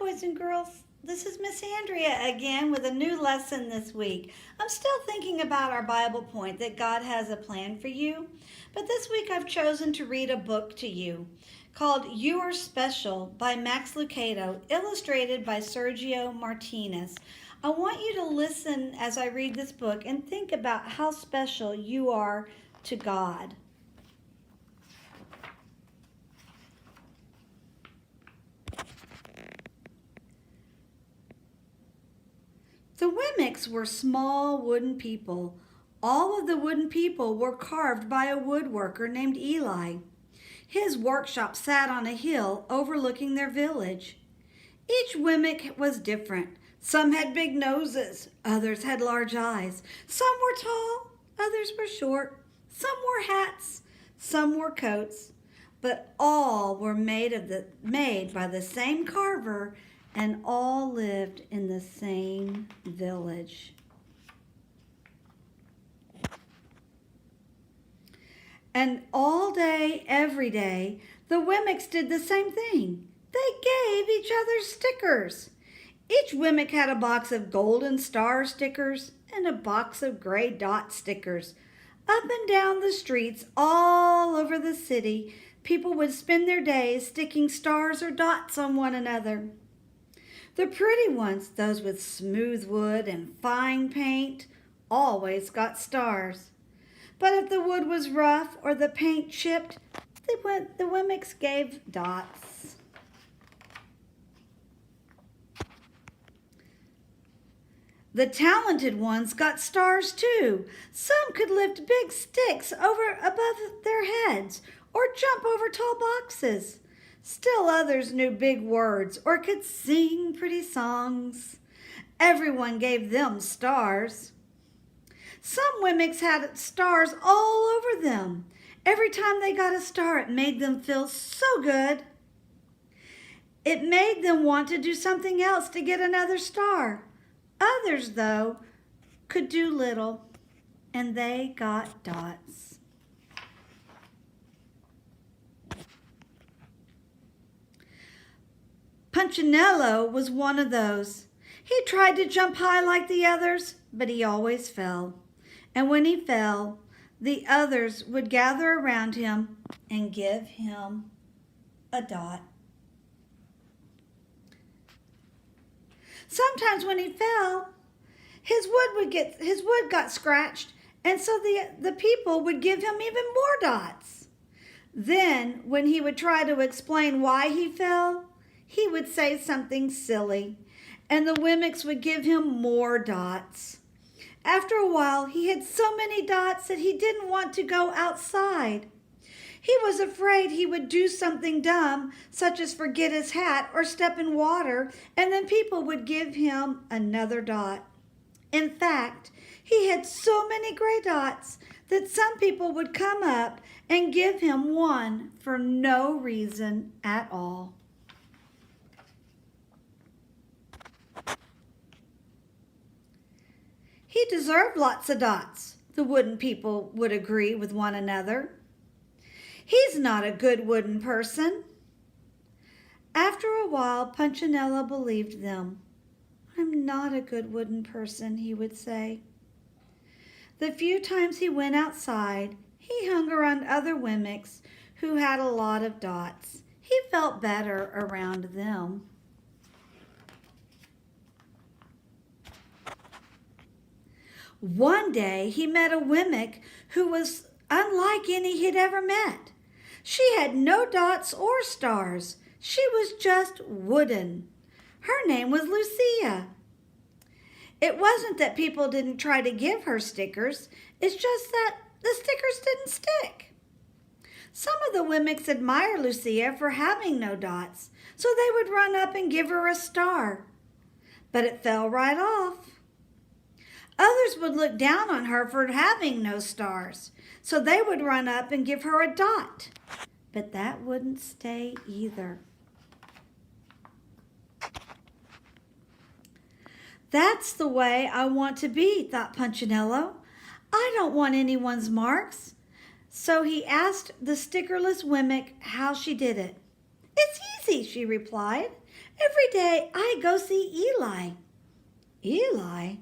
boys and girls. This is Miss Andrea again with a new lesson this week. I'm still thinking about our Bible point that God has a plan for you, but this week I've chosen to read a book to you called You Are Special by Max Lucado, illustrated by Sergio Martinez. I want you to listen as I read this book and think about how special you are to God. The Wemmicks were small wooden people. All of the wooden people were carved by a woodworker named Eli. His workshop sat on a hill overlooking their village. Each Wemmick was different. Some had big noses, others had large eyes. Some were tall, others were short. Some wore hats, some wore coats. But all were made by the same carver, and all lived in the same village. And all day, every day, the Wemmicks did the same thing. They gave each other stickers. Each Wemmick had a box of golden star stickers and a box of gray dot stickers. Up and down the streets, all over the city, people would spend their days sticking stars or dots on one another. The pretty ones, those with smooth wood and fine paint, always got stars. But if the wood was rough or the paint chipped, the Wemmicks gave dots. The talented ones got stars too. Some could lift big sticks over above their heads or jump over tall boxes. Still others knew big words or could sing pretty songs. Everyone gave them stars. Some Wemmicks had stars all over them. Every time they got a star, it made them feel so good. It made them want to do something else to get another star. Others, though, could do little, and they got dots. Punchinello was one of those. He tried to jump high like the others, but he always fell. And when he fell, the others would gather around him and give him a dot. Sometimes when he fell, his wood got scratched, and so the people would give him even more dots. Then, when he would try to explain why he fell, he would say something silly, and the Wemmicks would give him more dots. After a while, he had so many dots that he didn't want to go outside. He was afraid he would do something dumb, such as forget his hat or step in water, and then people would give him another dot. In fact, he had so many gray dots that some people would come up and give him one for no reason at all. He deserved lots of dots, the wooden people would agree with one another. He's not a good wooden person. After a while, Punchinello believed them. I'm not a good wooden person, he would say. The few times he went outside, he hung around other Wemmicks who had a lot of dots. He felt better around them. One day he met a Wemmick who was unlike any he'd ever met. She had no dots or stars. She was just wooden. Her name was Lucia. It wasn't that people didn't try to give her stickers. It's just that the stickers didn't stick. Some of the Wemmicks admired Lucia for having no dots, so they would run up and give her a star. But it fell right off. Others would look down on her for having no stars, so they would run up and give her a dot. But that wouldn't stay either. That's the way I want to be, thought Punchinello. I don't want anyone's marks. So he asked the stickerless Wemmick how she did it. It's easy, she replied. Every day I go see Eli. Eli?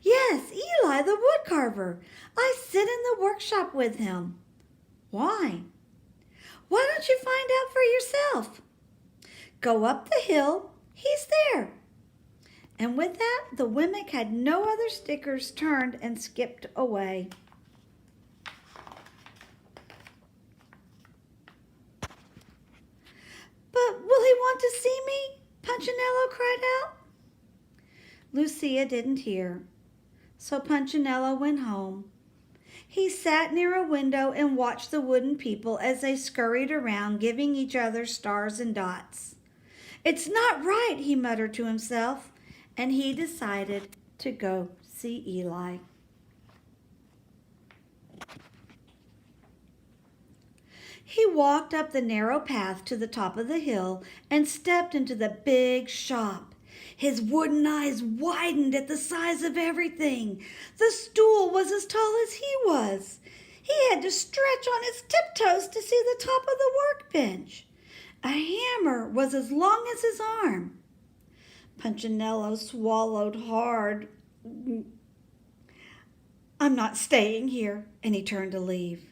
Yes, Eli the woodcarver. I sit in the workshop with him. Why? Why don't you find out for yourself? Go up the hill. He's there. And with that, the Wemmick had no other stickers, turned and skipped away. But will he want to see me? Punchinello cried out. Lucia didn't hear, so Punchinello went home. He sat near a window and watched the wooden people as they scurried around, giving each other stars and dots. It's not right, he muttered to himself, and he decided to go see Eli. He walked up the narrow path to the top of the hill and stepped into the big shop. His wooden eyes widened at the size of everything. The stool was as tall as he was. He had to stretch on his tiptoes to see the top of the workbench. A hammer was as long as his arm. Punchinello swallowed hard. I'm not staying here, and he turned to leave.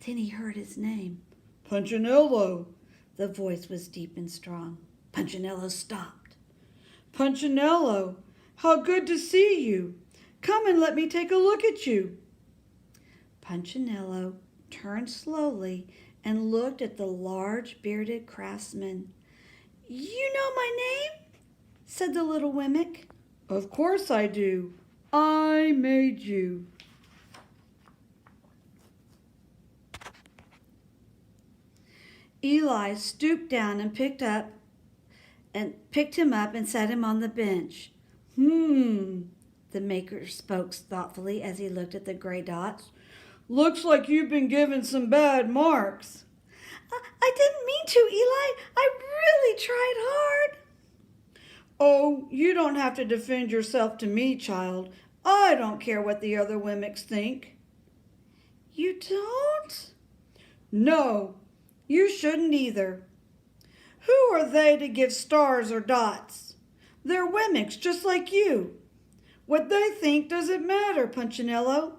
Then he heard his name. Punchinello. The voice was deep and strong. Punchinello stopped. Punchinello, how good to see you. Come and let me take a look at you. Punchinello turned slowly and looked at the large bearded craftsman. You know my name? Said the little Wemmick. Of course I do. I made you. Eli stooped down and picked him up and set him on the bench. The maker spoke thoughtfully as he looked at the gray dots. Looks like you've been given some bad marks. I didn't mean to, Eli. I really tried hard. Oh, you don't have to defend yourself to me, child. I don't care what the other Wemmicks think. You don't? No, you shouldn't either. Who are they to give stars or dots? They're Wemmicks just like you. What they think doesn't matter, Punchinello.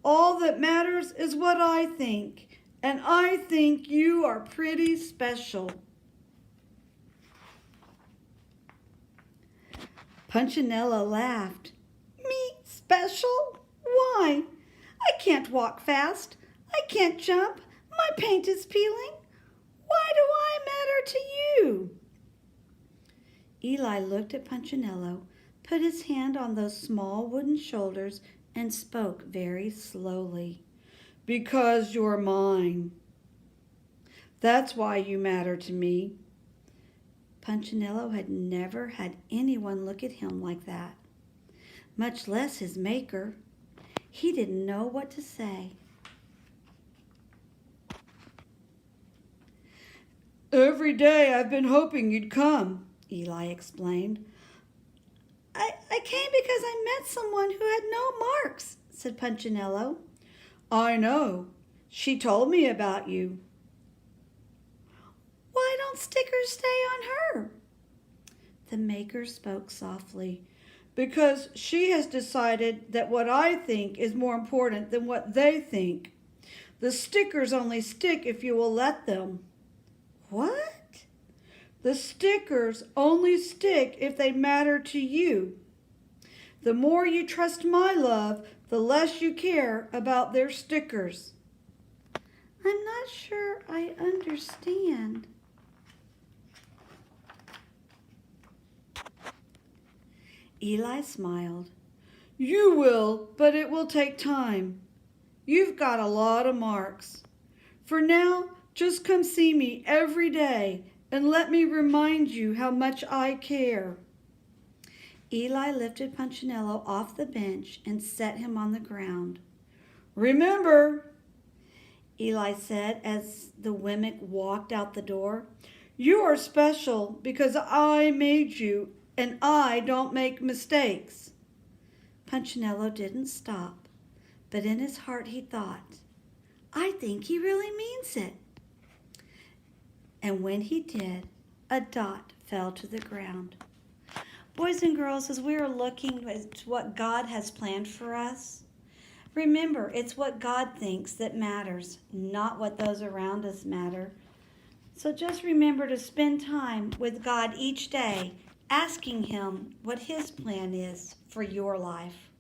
All that matters is what I think, and I think you are pretty special. Punchinello laughed. Me special? Why? I can't walk fast. I can't jump. My paint is peeling. Why do I matter to you? Eli looked at Punchinello, put his hand on those small wooden shoulders, and spoke very slowly. Because you're mine. That's why you matter to me. Punchinello had never had anyone look at him like that, much less his maker. He didn't know what to say. Every day I've been hoping you'd come, Eli explained. I came because I met someone who had no marks, said Punchinello. I know. She told me about you. Why don't stickers stay on her? The maker spoke softly. Because she has decided that what I think is more important than what they think. The stickers only stick if you will let them. What? The stickers only stick if they matter to you. The more you trust my love, the less you care about their stickers. I'm not sure I understand. Eli smiled. You will, but it will take time. You've got a lot of marks. For now, just come see me every day and let me remind you how much I care. Eli lifted Punchinello off the bench and set him on the ground. Remember, Eli said as the Wemmick walked out the door, you are special because I made you and I don't make mistakes. Punchinello didn't stop, but in his heart he thought, I think he really means it. And when he did, a dot fell to the ground. Boys and girls, as we are looking at what God has planned for us, remember, it's what God thinks that matters, not what those around us matter. So just remember to spend time with God each day, asking Him what His plan is for your life.